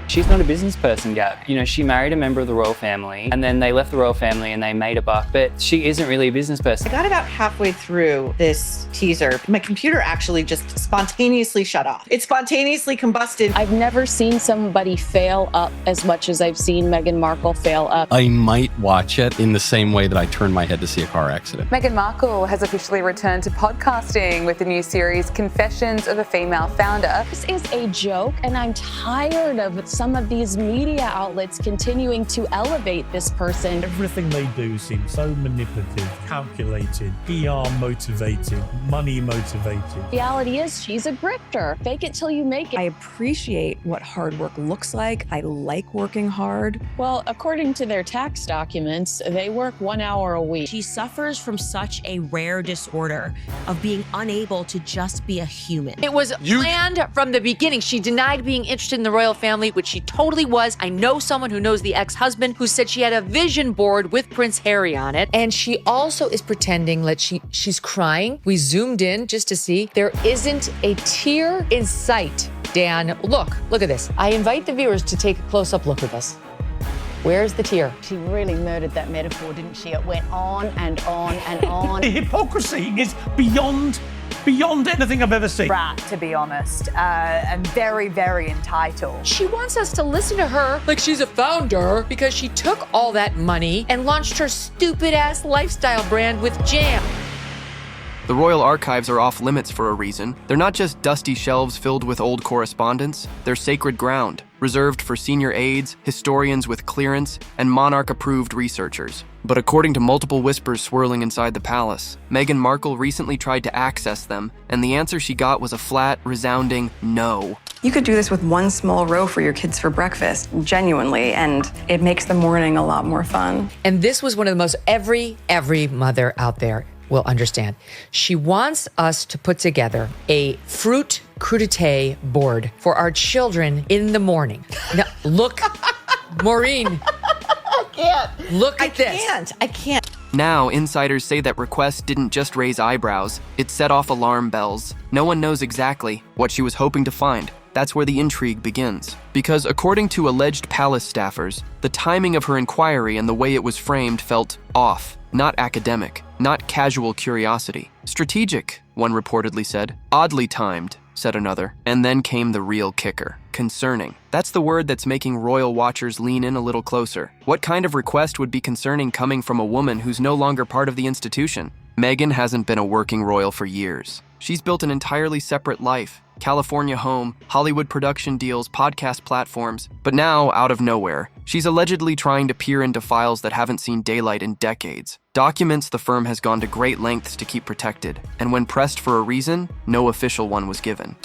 She's not a business person, Gab. You know, she married a member of the royal family and then they left the royal family and they made a buck, but she isn't really a business person. I got about halfway through this teaser. My computer actually just spontaneously shut off. It spontaneously combusted. I've never seen somebody fail up as much as I've seen Meghan Markle fail up. I might watch it in the same way that I turn my head to see a car accident. Meghan Markle has officially returned to podcasting with the new series Confessions of a Female Founder. This is a joke, and I'm tired of some of these media outlets continuing to elevate this person. Everything they do seems so manipulative, calculated, PR motivated, money motivated. Reality is she's a grifter. Fake it till you make it. I appreciate what hard work looks like. I like working hard. Well, according to their tax documents, they work 1 hour a week. She suffers from such a rare disorder of being unable to just be a human. It was planned from the beginning. She denied being interested in the royal family, which she totally was. I know someone who knows the ex-husband who said she had a vision board with Prince Harry on it. And she also is pretending that she's crying. We zoomed in just to see. There isn't a tear in sight. Dan, look at this. I invite the viewers to take a close-up look at this. Where's the tear? She really murdered that metaphor, didn't she? It went on and on and on. The hypocrisy is beyond anything I've ever seen. Brat, to be honest, and very, very entitled. She wants us to listen to her like she's a founder because she took all that money and launched her stupid-ass lifestyle brand with jam. The royal archives are off limits for a reason. They're not just dusty shelves filled with old correspondence. They're sacred ground, reserved for senior aides, historians with clearance, and monarch-approved researchers. But according to multiple whispers swirling inside the palace, Meghan Markle recently tried to access them, and the answer she got was a flat, resounding no. You could do this with one small row for your kids for breakfast, genuinely, and it makes the morning a lot more fun. And this was one of the most every mother out there will understand. She wants us to put together a fruit crudité board for our children in the morning. Now, look, Maureen. I can't. Look at this. I can't. Now, insiders say that request didn't just raise eyebrows, it set off alarm bells. No one knows exactly what she was hoping to find. That's where the intrigue begins. Because according to alleged palace staffers, the timing of her inquiry and the way it was framed felt off. Not academic, not casual curiosity. Strategic, one reportedly said. Oddly timed, said another. And then came the real kicker. Concerning. That's the word that's making royal watchers lean in a little closer. What kind of request would be concerning coming from a woman who's no longer part of the institution? Meghan hasn't been a working royal for years. She's built an entirely separate life. California home, Hollywood production deals, podcast platforms. But now, out of nowhere, she's allegedly trying to peer into files that haven't seen daylight in decades. Documents the firm has gone to great lengths to keep protected. And when pressed for a reason, no official one was given.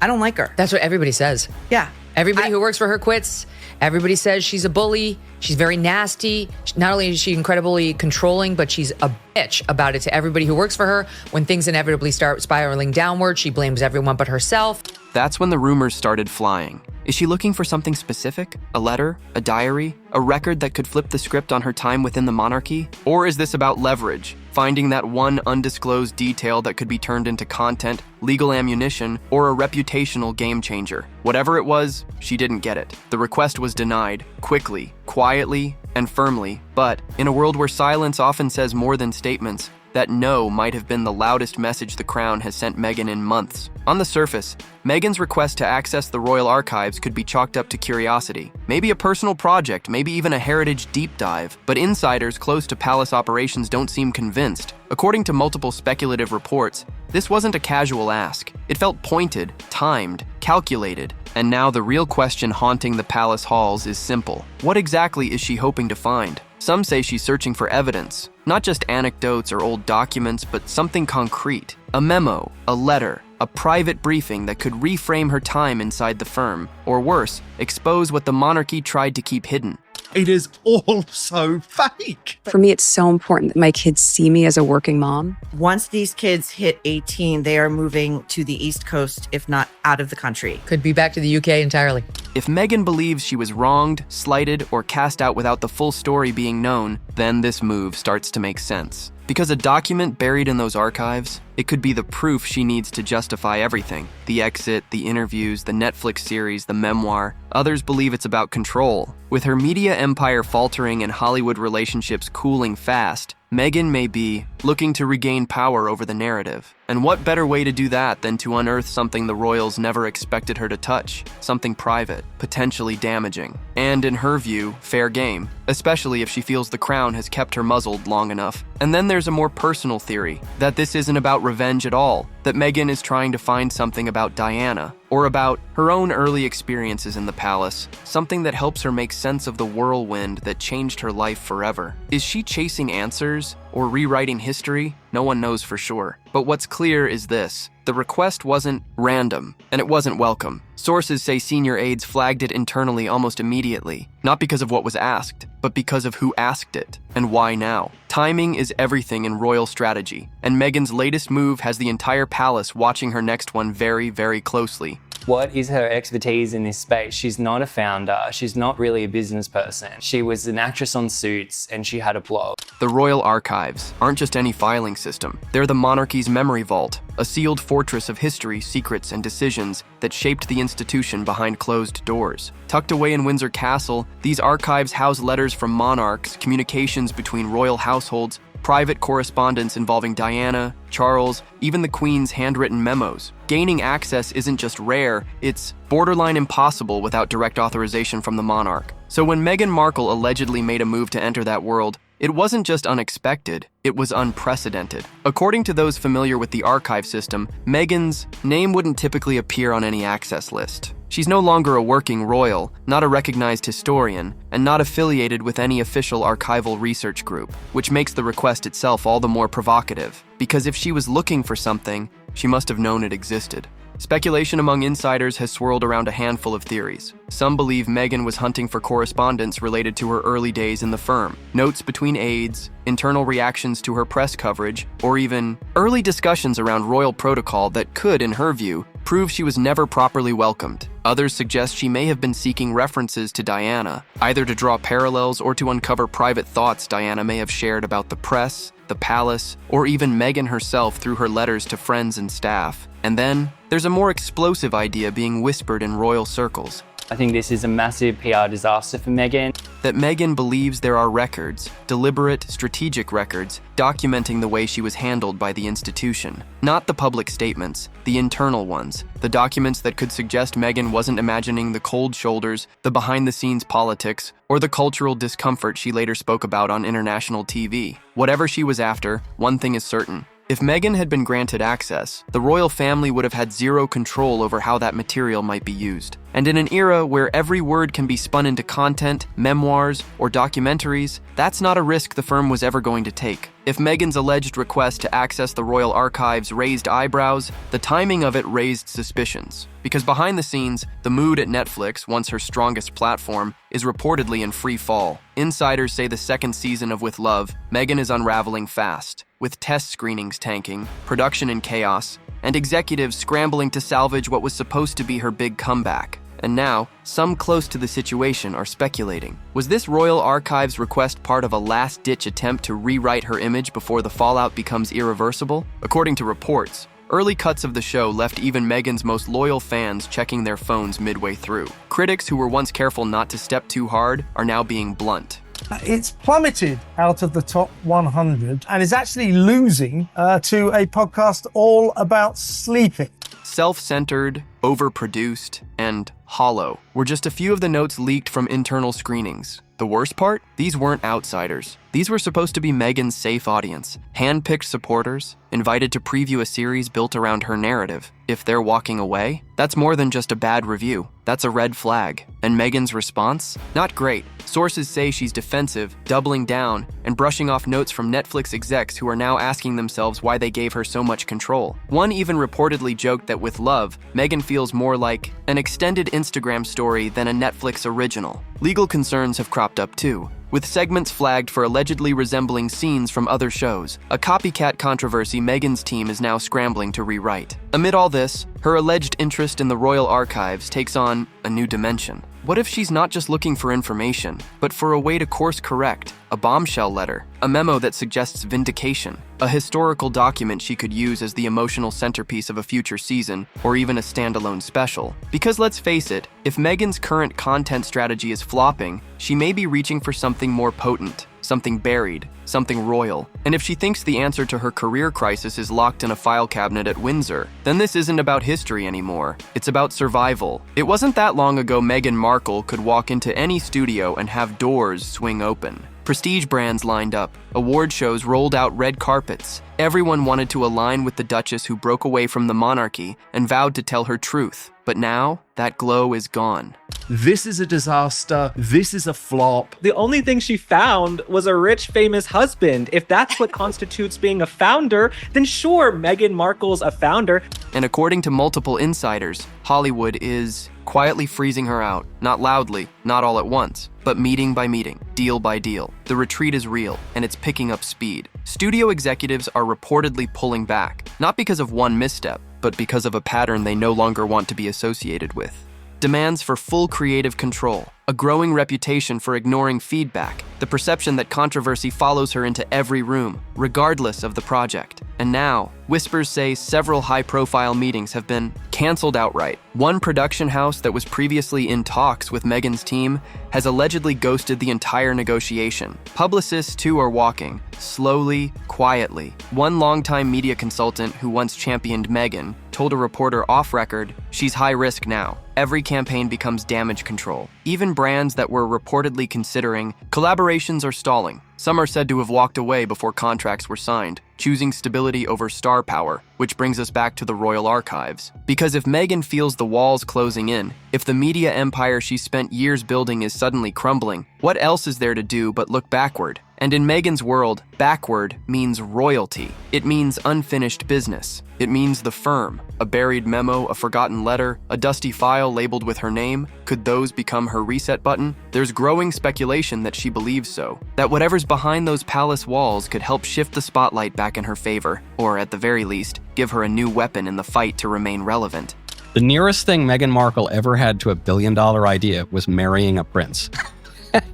I don't like her. That's what everybody says. Yeah. Everybody who works for her quits. Everybody says she's a bully. She's very nasty. Not only is she incredibly controlling, but she's a bitch about it to everybody who works for her. When things inevitably start spiraling downward, she blames everyone but herself. That's when the rumors started flying. Is she looking for something specific? A letter? A diary? A record that could flip the script on her time within the monarchy? Or is this about leverage? Finding that one undisclosed detail that could be turned into content, legal ammunition, or a reputational game changer? Whatever it was, she didn't get it. The request was denied, quickly, quietly, and firmly. But in a world where silence often says more than statements, that no might have been the loudest message the Crown has sent Meghan in months. On the surface, Meghan's request to access the royal archives could be chalked up to curiosity. Maybe a personal project, maybe even a heritage deep dive. But insiders close to palace operations don't seem convinced. According to multiple speculative reports, this wasn't a casual ask. It felt pointed, timed, calculated. And now the real question haunting the palace halls is simple. What exactly is she hoping to find? Some say she's searching for evidence, not just anecdotes or old documents, but something concrete. A memo, a letter, a private briefing that could reframe her time inside the firm, or worse, expose what the monarchy tried to keep hidden. It is all so fake. For me, it's so important that my kids see me as a working mom. Once these kids hit 18, they are moving to the East Coast, if not out of the country. Could be back to the UK entirely. If Meghan believes she was wronged, slighted, or cast out without the full story being known, Then this move starts to make sense. Because a document buried in those archives, it could be the proof she needs to justify everything. The exit, the interviews, the Netflix series, the memoir. Others believe it's about control. With her media empire faltering and Hollywood relationships cooling fast, Meghan may be looking to regain power over the narrative. And what better way to do that than to unearth something the royals never expected her to touch? Something private, potentially damaging. And in her view, fair game, especially if she feels the crown has kept her muzzled long enough. And then there's a more personal theory, that this isn't about revenge at all, that Meghan is trying to find something about Diana, or about her own early experiences in the palace, something that helps her make sense of the whirlwind that changed her life forever. Is she chasing answers or rewriting history? No one knows for sure. But what's clear is this: the request wasn't random, and it wasn't welcome. Sources say senior aides flagged it internally almost immediately, not because of what was asked, but because of who asked it, and why now. Timing is everything in royal strategy, and Meghan's latest move has the entire palace watching her next one very, very closely. What is her expertise in this space? She's not a founder. She's not really a business person. She was an actress on Suits, and she had a blog. The royal archives aren't just any filing system. They're the monarchy's memory vault, a sealed fortress of history, secrets, and decisions that shaped the institution behind closed doors. Tucked away in Windsor Castle, these archives house letters from monarchs, communications between royal households, private correspondence involving Diana, Charles, even the Queen's handwritten memos. Gaining access isn't just rare, it's borderline impossible without direct authorization from the monarch. So when Meghan Markle allegedly made a move to enter that world, it wasn't just unexpected, it was unprecedented. According to those familiar with the archive system, Meghan's name wouldn't typically appear on any access list. She's no longer a working royal, not a recognized historian, and not affiliated with any official archival research group, which makes the request itself all the more provocative. Because if she was looking for something, she must have known it existed. Speculation among insiders has swirled around a handful of theories. Some believe Meghan was hunting for correspondence related to her early days in the firm, notes between aides, internal reactions to her press coverage, or even early discussions around royal protocol that could, in her view, prove she was never properly welcomed. Others suggest she may have been seeking references to Diana, either to draw parallels or to uncover private thoughts Diana may have shared about the press, the palace, or even Meghan herself through her letters to friends and staff. And then, there's a more explosive idea being whispered in royal circles. I think this is a massive PR disaster for Meghan. That Meghan believes there are records, deliberate, strategic records, documenting the way she was handled by the institution. Not the public statements, the internal ones. The documents that could suggest Meghan wasn't imagining the cold shoulders, the behind-the-scenes politics, or the cultural discomfort she later spoke about on international TV. Whatever she was after, one thing is certain. If Meghan had been granted access, the royal family would have had zero control over how that material might be used. And in an era where every word can be spun into content, memoirs, or documentaries, that's not a risk the firm was ever going to take. If Meghan's alleged request to access the royal archives raised eyebrows, the timing of it raised suspicions. Because behind the scenes, the mood at Netflix, once her strongest platform, is reportedly in free fall. Insiders say the second season of With Love, Meghan is unraveling fast, with test screenings tanking, production in chaos, and executives scrambling to salvage what was supposed to be her big comeback. And now, some close to the situation are speculating. Was this Royal Archives request part of a last-ditch attempt to rewrite her image before the fallout becomes irreversible? According to reports, early cuts of the show left even Meghan's most loyal fans checking their phones midway through. Critics who were once careful not to step too hard are now being blunt. It's plummeted out of the top 100 and is actually losing to a podcast all about sleeping. Self-centered, overproduced, and hollow were just a few of the notes leaked from internal screenings. The worst part? These weren't outsiders. These were supposed to be Meghan's safe audience, hand-picked supporters, invited to preview a series built around her narrative. If they're walking away, that's more than just a bad review. That's a red flag. And Meghan's response? Not great. Sources say she's defensive, doubling down, and brushing off notes from Netflix execs who are now asking themselves why they gave her so much control. One even reportedly joked that with Love, Meghan feels more like an extended Instagram story than a Netflix original. Legal concerns have cropped up too, with segments flagged for allegedly resembling scenes from other shows, a copycat controversy Meghan's team is now scrambling to rewrite. Amid all this, her alleged interest in the royal archives takes on a new dimension. What if she's not just looking for information, but for a way to course correct, a bombshell letter, a memo that suggests vindication, a historical document she could use as the emotional centerpiece of a future season or even a standalone special. Because let's face it, if Meghan's current content strategy is flopping, she may be reaching for something more potent, something buried, something royal. And if she thinks the answer to her career crisis is locked in a file cabinet at Windsor, then this isn't about history anymore. It's about survival. It wasn't that long ago Meghan Markle could walk into any studio and have doors swing open. Prestige brands lined up, award shows rolled out red carpets. Everyone wanted to align with the Duchess who broke away from the monarchy and vowed to tell her truth. But now, that glow is gone. This is a disaster. This is a flop. The only thing she found was a rich, famous husband. If that's what constitutes being a founder, then sure, Meghan Markle's a founder. And according to multiple insiders, Hollywood is quietly freezing her out. Not loudly, not all at once, but meeting by meeting, deal by deal. The retreat is real, and it's picking up speed. Studio executives are reportedly pulling back, not because of one misstep, but because of a pattern they no longer want to be associated with. Demands for full creative control, a growing reputation for ignoring feedback, the perception that controversy follows her into every room, regardless of the project. And now, whispers say several high-profile meetings have been canceled outright. One production house that was previously in talks with Meghan's team has allegedly ghosted the entire negotiation. Publicists, too, are walking, slowly, quietly. One longtime media consultant who once championed Meghan told a reporter off-record, "She's high risk now. Every campaign becomes damage control." Even brands that were reportedly considering collaborations are stalling. Some are said to have walked away before contracts were signed, choosing stability over star power, which brings us back to the royal archives. Because if Meghan feels the walls closing in, if the media empire she spent years building is suddenly crumbling, what else is there to do but look backward? And in Meghan's world, backward means royalty. It means unfinished business. It means the firm. A buried memo, a forgotten letter, a dusty file labeled with her name. Could those become her reset button? There's growing speculation that she believes so. That whatever's behind those palace walls could help shift the spotlight back in her favor, or at the very least, give her a new weapon in the fight to remain relevant. The nearest thing Meghan Markle ever had to a billion-dollar idea was marrying a prince.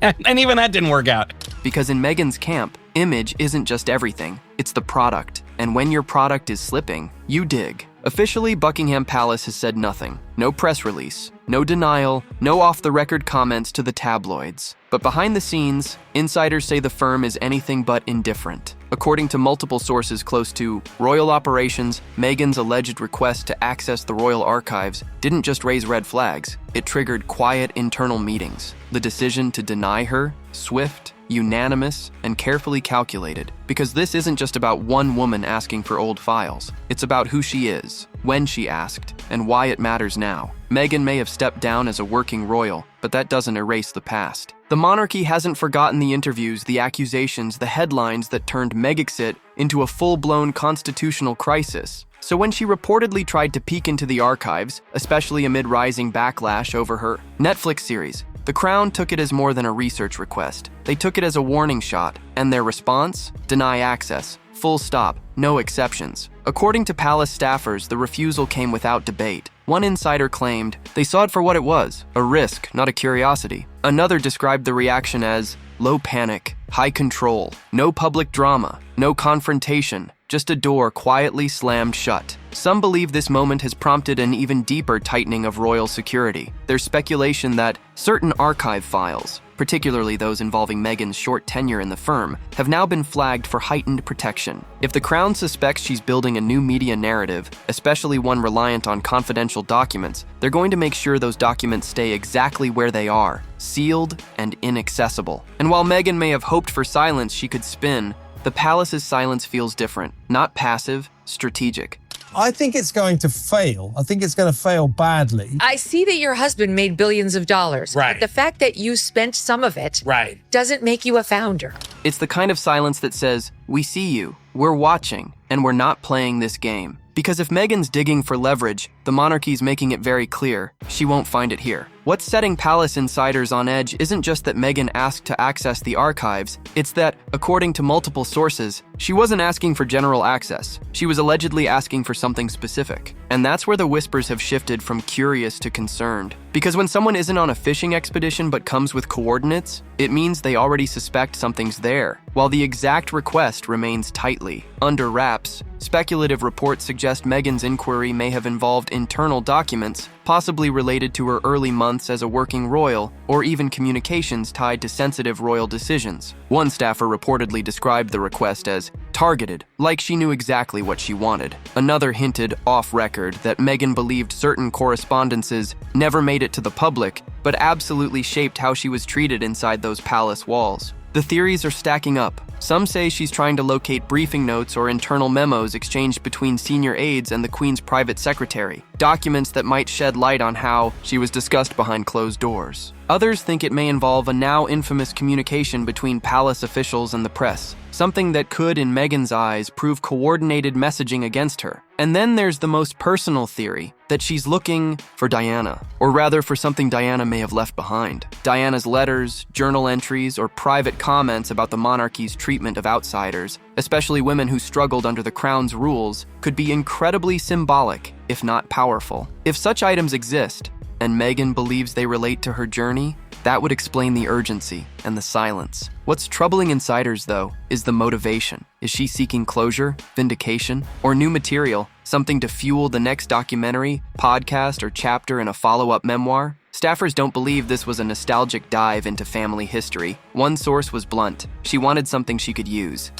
And even that didn't work out. Because in Meghan's camp, image isn't just everything, it's the product. And when your product is slipping, you dig. Officially, Buckingham Palace has said nothing. No press release, no denial, no off-the-record comments to the tabloids. But behind the scenes, insiders say the firm is anything but indifferent. According to multiple sources close to royal operations, Meghan's alleged request to access the royal archives didn't just raise red flags, it triggered quiet internal meetings. The decision to deny her, swift, unanimous, and carefully calculated, because this isn't just about one woman asking for old files. It's about who she is, when she asked, and why it matters now. Meghan may have stepped down as a working royal, but that doesn't erase the past. The monarchy hasn't forgotten the interviews, the accusations, the headlines that turned Megxit into a full-blown constitutional crisis. So when she reportedly tried to peek into the archives, especially amid rising backlash over her Netflix series, The Crown took it as more than a research request. They took it as a warning shot, and their response? Deny access. Full stop. No exceptions. According to palace staffers, the refusal came without debate. One insider claimed they saw it for what it was, a risk, not a curiosity. Another described the reaction as low panic, high control, no public drama, no confrontation, just a door quietly slammed shut. Some believe this moment has prompted an even deeper tightening of royal security. There's speculation that certain archive files, particularly those involving Meghan's short tenure in the firm, have now been flagged for heightened protection. If the Crown suspects she's building a new media narrative, especially one reliant on confidential documents, they're going to make sure those documents stay exactly where they are, sealed and inaccessible. And while Meghan may have hoped for silence she could spin, the palace's silence feels different, not passive, strategic. I think it's going to fail. I think it's going to fail badly. I see that your husband made billions of dollars. Right. But the fact that you spent some of it doesn't make you a founder. It's the kind of silence that says, we see you, we're watching, and we're not playing this game. Because if Meghan's digging for leverage, the monarchy's making it very clear she won't find it here. What's setting palace insiders on edge isn't just that Meghan asked to access the archives, it's that, according to multiple sources, she wasn't asking for general access. She was allegedly asking for something specific. And that's where the whispers have shifted from curious to concerned. Because when someone isn't on a fishing expedition but comes with coordinates, it means they already suspect something's there, while the exact request remains tightly under wraps. Speculative reports suggest Meghan's inquiry may have involved internal documents, possibly related to her early months as a working royal, or even communications tied to sensitive royal decisions. One staffer reportedly described the request as targeted, like she knew exactly what she wanted. Another hinted, off-record, that Meghan believed certain correspondences never made it to the public, but absolutely shaped how she was treated inside those palace walls. The theories are stacking up. Some say she's trying to locate briefing notes or internal memos exchanged between senior aides and the Queen's private secretary, documents that might shed light on how she was discussed behind closed doors. Others think it may involve a now infamous communication between palace officials and the press, something that could, in Meghan's eyes, prove coordinated messaging against her. And then there's the most personal theory, that she's looking for Diana, or rather for something Diana may have left behind. Diana's letters, journal entries, or private comments about the monarchy's treatment of outsiders, especially women who struggled under the crown's rules, could be incredibly symbolic, if not powerful. If such items exist, and Meghan believes they relate to her journey, that would explain the urgency and the silence. What's troubling insiders, though, is the motivation. Is she seeking closure, vindication, or new material, something to fuel the next documentary, podcast, or chapter in a follow-up memoir? Staffers don't believe this was a nostalgic dive into family history. One source was blunt. She wanted something she could use.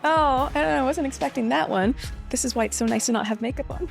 Oh, I wasn't expecting that one. This is why it's so nice to not have makeup on.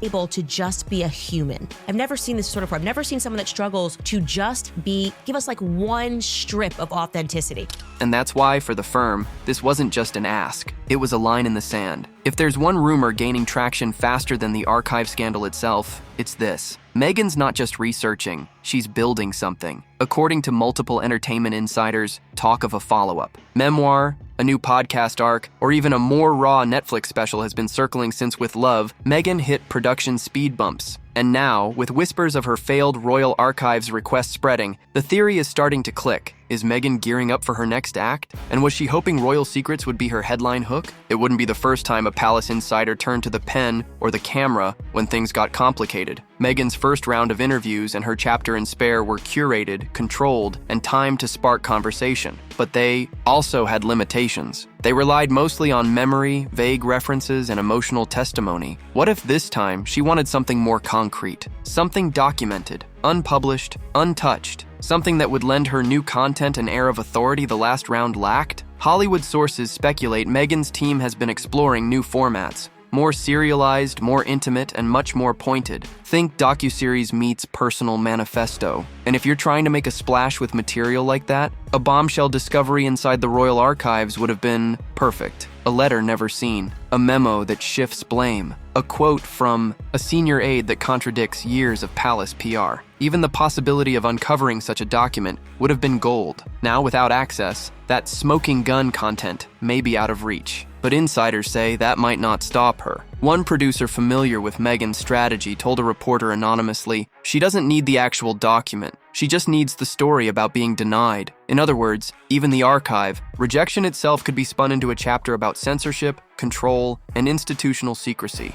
Able to just be a human. I've never seen this sort of. I've never seen someone that struggles to just give us like one strip of authenticity. And that's why, for the firm, this wasn't just an ask. It was a line in the sand. If there's one rumor gaining traction faster than the archive scandal itself, it's this. Meghan's not just researching, she's building something. According to multiple entertainment insiders, talk of a follow-up. Memoir, a new podcast arc, or even a more raw Netflix special has been circling since With Love, Meghan hit production speed bumps. And now, with whispers of her failed Royal Archives request spreading, the theory is starting to click. Is Meghan gearing up for her next act? And was she hoping Royal Secrets would be her headline hook? It wouldn't be the first time a palace insider turned to the pen or the camera when things got complicated. Meghan's first round of interviews and her chapter in Spare were curated, controlled, and timed to spark conversation. But they also had limitations. They relied mostly on memory, vague references, and emotional testimony. What if this time she wanted something more concrete? Something documented, unpublished, untouched? Something that would lend her new content an air of authority the last round lacked? Hollywood sources speculate Meghan's team has been exploring new formats. More serialized, more intimate, and much more pointed. Think docuseries meets personal manifesto. And if you're trying to make a splash with material like that, a bombshell discovery inside the Royal Archives would have been perfect. A letter never seen, a memo that shifts blame, a quote from a senior aide that contradicts years of palace PR. Even the possibility of uncovering such a document would have been gold. Now, without access, that smoking gun content may be out of reach. But insiders say that might not stop her. One producer familiar with Meghan's strategy told a reporter anonymously, she doesn't need the actual document. She just needs the story about being denied. In other words, even the archive, rejection itself could be spun into a chapter about censorship, control, and institutional secrecy.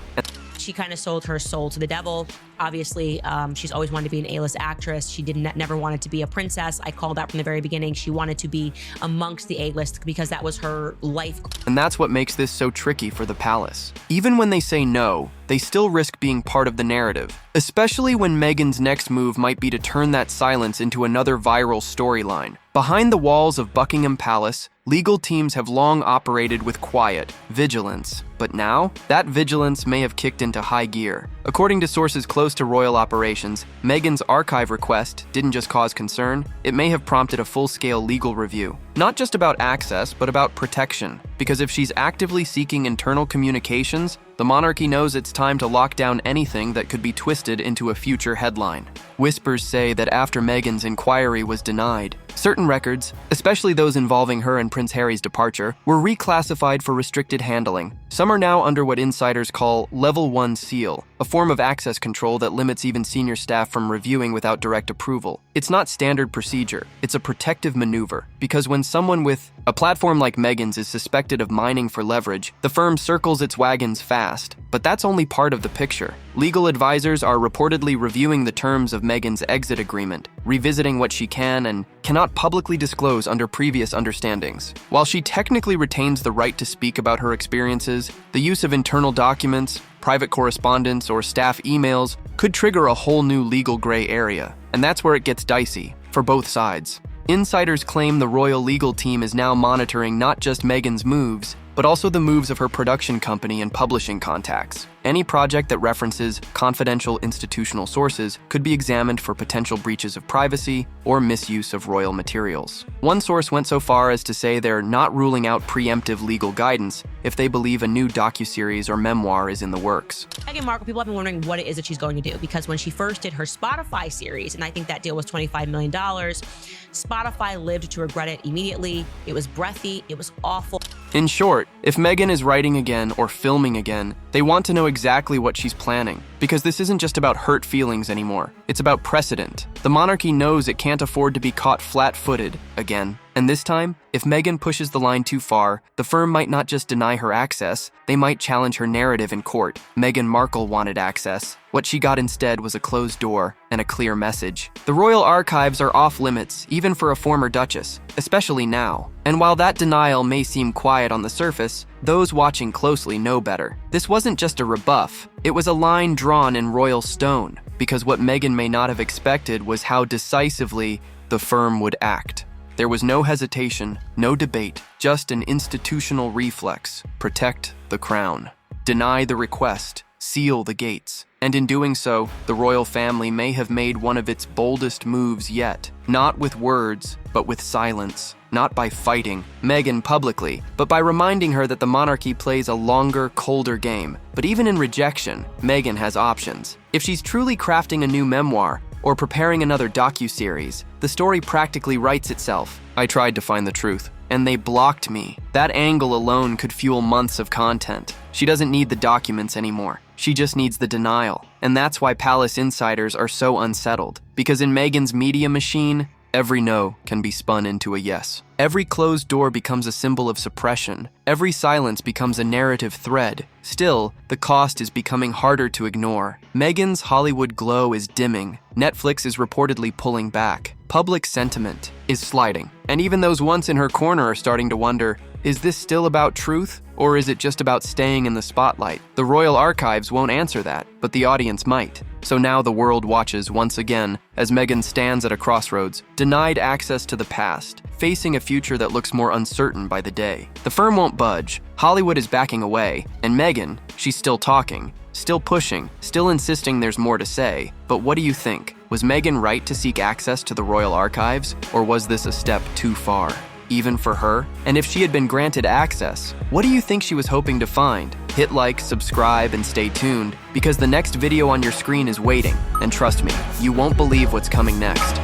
She kind of sold her soul to the devil. Obviously, she's always wanted to be an A-list actress. She never wanted to be a princess. I called out from the very beginning. She wanted to be amongst the A-list because that was her life. And that's what makes this so tricky for the palace. Even when they say no, they still risk being part of the narrative, especially when Meghan's next move might be to turn that silence into another viral storyline. Behind the walls of Buckingham Palace, legal teams have long operated with quiet vigilance. But now, that vigilance may have kicked into high gear. According to sources close to royal operations, Meghan's archive request didn't just cause concern, it may have prompted a full-scale legal review. Not just about access, but about protection. Because if she's actively seeking internal communications, the monarchy knows it's time to lock down anything that could be twisted into a future headline. Whispers say that after Meghan's inquiry was denied, Certain records, especially those involving her and Prince Harry's departure, were reclassified for restricted handling. Some are now under what insiders call Level 1 seal, a form of access control that limits even senior staff from reviewing without direct approval. It's not standard procedure, it's a protective maneuver, because when someone with a platform like Meghan's is suspected of mining for leverage, the firm circles its wagons fast. But that's only part of the picture. Legal advisors are reportedly reviewing the terms of Meghan's exit agreement, revisiting what she can and cannot publicly disclose under previous understandings. While she technically retains the right to speak about her experiences, the use of internal documents, private correspondence, or staff emails could trigger a whole new legal gray area, and that's where it gets dicey, for both sides. Insiders claim the royal legal team is now monitoring not just Meghan's moves, but also the moves of her production company and publishing contacts. Any project that references confidential institutional sources could be examined for potential breaches of privacy or misuse of royal materials. One source went so far as to say they're not ruling out preemptive legal guidance if they believe a new docuseries or memoir is in the works. Meghan Markle, people have been wondering what it is that she's going to do, because when she first did her Spotify series, and I think that deal was $25 million, Spotify lived to regret it immediately. It was breathy, it was awful. In short, if Meghan is writing again or filming again, they want to know exactly what she's planning, because this isn't just about hurt feelings anymore. It's about precedent. The monarchy knows it can't afford to be caught flat-footed again. And this time, if Meghan pushes the line too far, the firm might not just deny her access, they might challenge her narrative in court. Meghan Markle wanted access. What she got instead was a closed door and a clear message. The royal archives are off limits, even for a former Duchess, especially now. And while that denial may seem quiet on the surface, those watching closely know better. This wasn't just a rebuff, it was a line drawn in royal stone, because what Meghan may not have expected was how decisively the firm would act. There was no hesitation, no debate, just an institutional reflex. Protect the crown. Deny the request. Seal the gates. And in doing so, the royal family may have made one of its boldest moves yet. Not with words, but with silence. Not by fighting Meghan publicly, but by reminding her that the monarchy plays a longer, colder game. But even in rejection, Meghan has options. If she's truly crafting a new memoir, or preparing another docuseries, the story practically writes itself. I tried to find the truth, and they blocked me. That angle alone could fuel months of content. She doesn't need the documents anymore. She just needs the denial. And that's why palace insiders are so unsettled. Because in Meghan's media machine, every no can be spun into a yes. Every closed door becomes a symbol of suppression. Every silence becomes a narrative thread. Still, the cost is becoming harder to ignore. Meghan's Hollywood glow is dimming. Netflix is reportedly pulling back. Public sentiment is sliding. And even those once in her corner are starting to wonder, is this still about truth? Or is it just about staying in the spotlight? The royal archives won't answer that, but the audience might. So now the world watches once again as Meghan stands at a crossroads, denied access to the past, facing a future that looks more uncertain by the day. The firm won't budge, Hollywood is backing away, and Meghan, she's still talking, still pushing, still insisting there's more to say. But what do you think? Was Meghan right to seek access to the royal archives, or was this a step too far? Even for her? And if she had been granted access, what do you think she was hoping to find? Hit like, subscribe, and stay tuned, because the next video on your screen is waiting. And trust me, you won't believe what's coming next.